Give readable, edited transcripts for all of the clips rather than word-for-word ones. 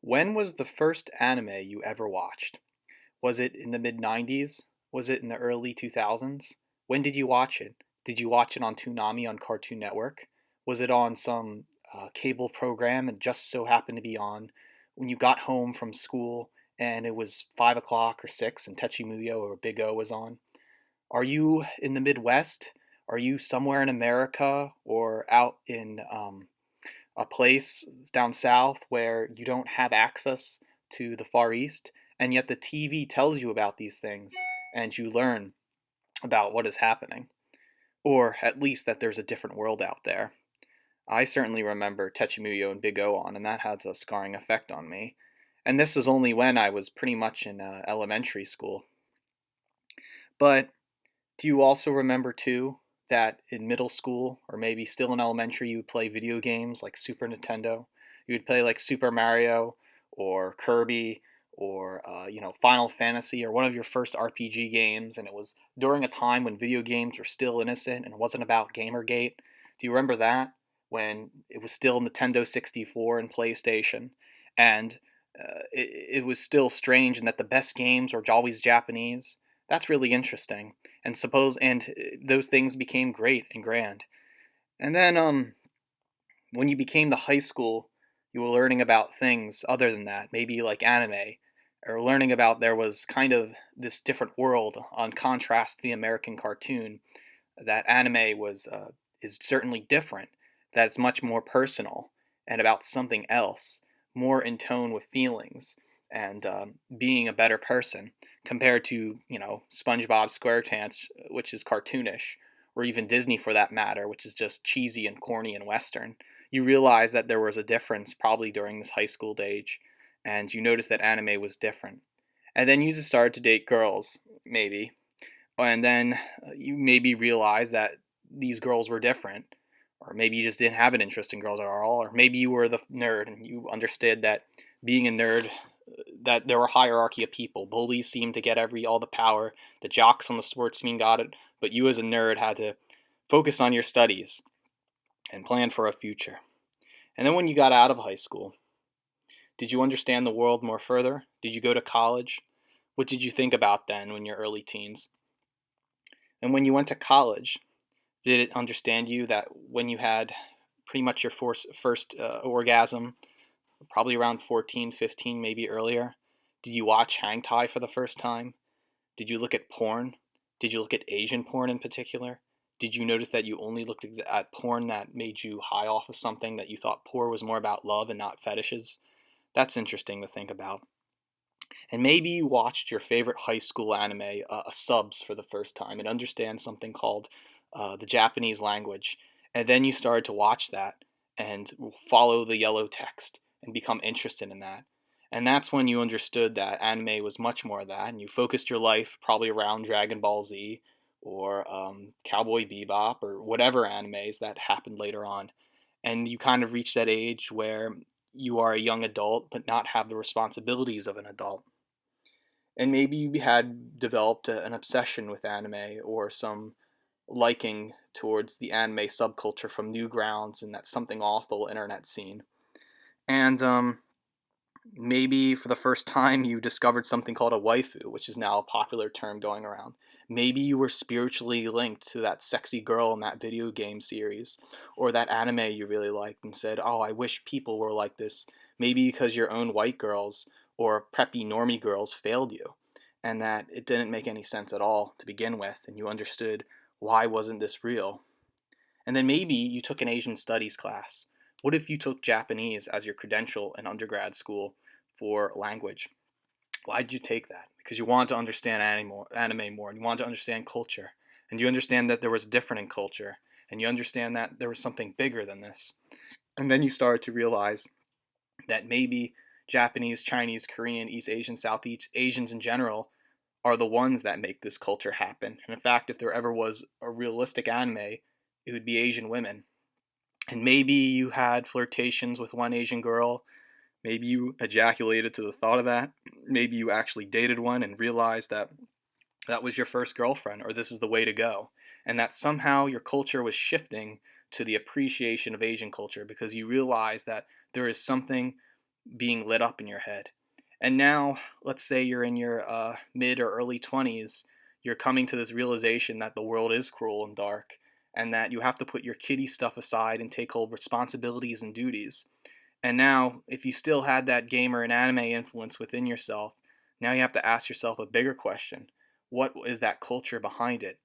When was the first anime you ever watched? Was it in the mid 90s? Was it in the early 2000s? When did you watch it? Did you watch it on Toonami on Cartoon Network? Was it on some cable program and just so happened to be on when you got home from school and it was 5 o'clock or 6 and Techimuyo or Big O was on? Are you in the Midwest? Are you somewhere in America or out in a place down south where you don't have access to the Far East, and yet the TV tells you about these things, and you learn about what is happening, or at least that there's a different world out there. I certainly remember Techimuyo and Big O on, and that has a scarring effect on me. And this is only when I was pretty much in elementary school. But do you also remember too that in middle school or maybe still in elementary you would play video games like Super Nintendo? You would play like Super Mario or Kirby or Final Fantasy or one of your first RPG games, and it was during a time when video games were still innocent and it wasn't about Gamergate. Do you remember that when it was still Nintendo 64 and PlayStation, and it was still strange and that the best games were always Japanese? That's really interesting. And those things became great and grand. And then when you became the high school, you were learning about things other than that, maybe like anime, or learning about there was kind of this different world on contrast to the American cartoon. That anime was is certainly different. That it's much more personal and about something else, more in tone with feelings and being a better person compared to SpongeBob SquarePants, which is cartoonish, or even Disney for that matter, which is just cheesy and corny and western. You realize that there was a difference probably during this high school age, and you noticed that anime was different. And then you just started to date girls, maybe, and then you maybe realized that these girls were different, or maybe you just didn't have an interest in girls at all, or maybe you were the nerd and you understood that being a nerd, that there were hierarchy of people. Bullies seemed to get all the power. The jocks on the sports team got it, but you as a nerd had to focus on your studies and plan for a future. And then when you got out of high school, did you understand the world more further? Did you go to college? What did you think about then when you're early teens? And when you went to college, did it understand you that when you had pretty much your first orgasm, probably around 14, 15, maybe earlier, did you watch hangtai for the first time? Did you look at porn? Did you look at Asian porn in particular? Did you notice that you only looked at porn that made you high off of something, that you thought porn was more about love and not fetishes? That's interesting to think about. And maybe you watched your favorite high school anime, subs, for the first time and understand something called the Japanese language. And then you started to watch that and follow the yellow text and become interested in that. And that's when you understood that anime was much more of that, and you focused your life probably around Dragon Ball Z or Cowboy Bebop or whatever animes that happened later on. And you kind of reached that age where you are a young adult but not have the responsibilities of an adult. And maybe you had developed an obsession with anime or some liking towards the anime subculture from Newgrounds and that something awful internet scene. And maybe for the first time you discovered something called a waifu, which is now a popular term going around. Maybe you were spiritually linked to that sexy girl in that video game series, or that anime you really liked and said, oh, I wish people were like this. Maybe because your own white girls or preppy normie girls failed you, and that it didn't make any sense at all to begin with, and you understood why wasn't this real. And then maybe you took an Asian studies class. What if you took Japanese as your credential in undergrad school for language? Why did you take that? Because you wanted to understand anime more, and you wanted to understand culture, and you understand that there was different in culture, and you understand that there was something bigger than this. And then you started to realize that maybe Japanese, Chinese, Korean, East Asian, Southeast Asians in general are the ones that make this culture happen. And in fact, if there ever was a realistic anime, it would be Asian women. And maybe you had flirtations with one Asian girl. Maybe you ejaculated to the thought of that. Maybe you actually dated one and realized that that was your first girlfriend, or this is the way to go. And that somehow your culture was shifting to the appreciation of Asian culture because you realized that there is something being lit up in your head. And now, let's say you're in your mid or early 20s, you're coming to this realization that the world is cruel and dark, and that you have to put your kiddie stuff aside and take hold responsibilities and duties. And now, if you still had that gamer and anime influence within yourself, now you have to ask yourself a bigger question. What is that culture behind it?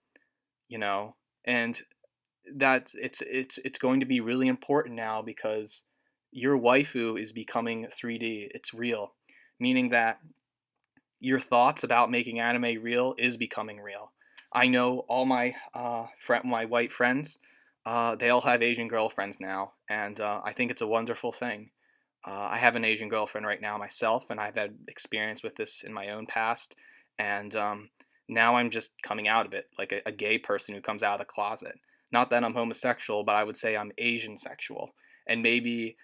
You know? And that it's going to be really important now because your waifu is becoming 3D. It's real, meaning that your thoughts about making anime real is becoming real. I know all my my white friends. They all have Asian girlfriends now, and I think it's a wonderful thing. I have an Asian girlfriend right now myself, and I've had experience with this in my own past. And now I'm just coming out of it, like a gay person who comes out of the closet. Not that I'm homosexual, but I would say I'm Asian sexual. And maybe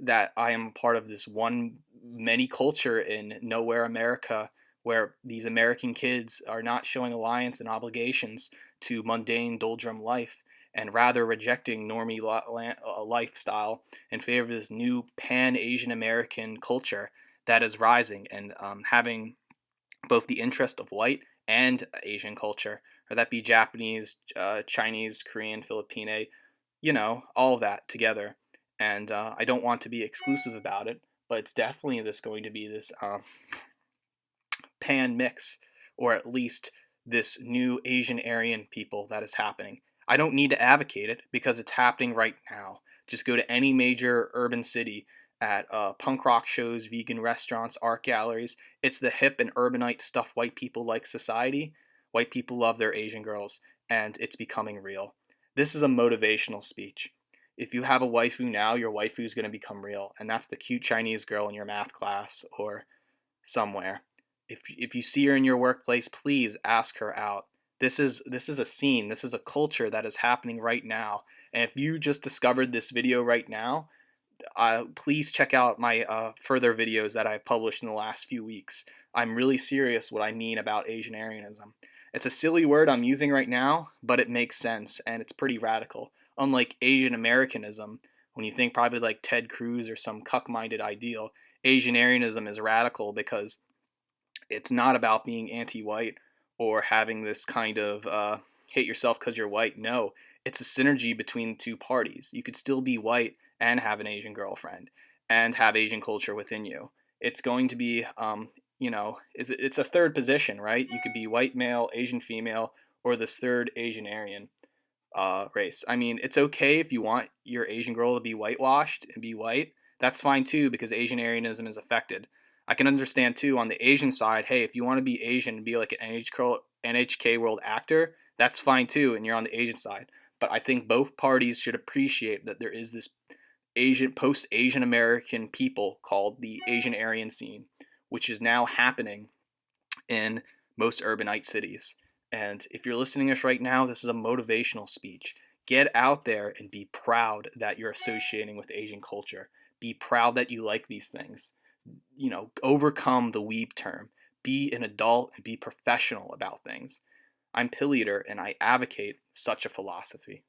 that I am part of this one many culture in nowhere America where these American kids are not showing alliance and obligations to mundane, doldrum life and rather rejecting normie lifestyle in favor of this new pan Asian American culture that is rising and having both the interest of white and Asian culture, or that be Japanese, Chinese, Korean, Filipino, all of that together. And I don't want to be exclusive about it, but it's definitely going to be this pan mix, or at least this new Asian Aryan people that is happening. I don't need to advocate it because it's happening right now. Just go to any major urban city at punk rock shows, vegan restaurants, art galleries. It's the hip and urbanite stuff white people like society. White people love their Asian girls, and it's becoming real. This is a motivational speech. If you have a waifu now, your waifu is going to become real, and that's the cute Chinese girl in your math class or somewhere. If you see her in your workplace, please ask her out. This is a scene. This is a culture that is happening right now. And if you just discovered this video right now, please check out my further videos that I've published in the last few weeks. I'm really serious what I mean about Asian Aryanism. It's a silly word I'm using right now, but it makes sense and it's pretty radical. Unlike Asian Americanism, when you think probably like Ted Cruz or some cuck-minded ideal, Asian Aryanism is radical because it's not about being anti-white or having this kind of hate yourself because you're white. No, it's a synergy between the two parties. You could still be white and have an Asian girlfriend and have Asian culture within you. It's going to be, it's a third position, right? You could be white male, Asian female, or this third Asian Aryan race. I mean, it's okay if you want your Asian girl to be whitewashed and be white. That's fine too, because Asian Aryanism is affected. I can understand too on the Asian side, hey, if you want to be Asian and be like an NHK World actor, that's fine too, and you're on the Asian side. But I think both parties should appreciate that there is this post-Asian American people called the Asian Aryan scene, which is now happening in most urbanite cities. And if you're listening to this right now, this is a motivational speech. Get out there and be proud that you're associating with Asian culture. Be proud that you like these things. Overcome the weeb term. Be an adult and be professional about things. I'm Pilleater and I advocate such a philosophy.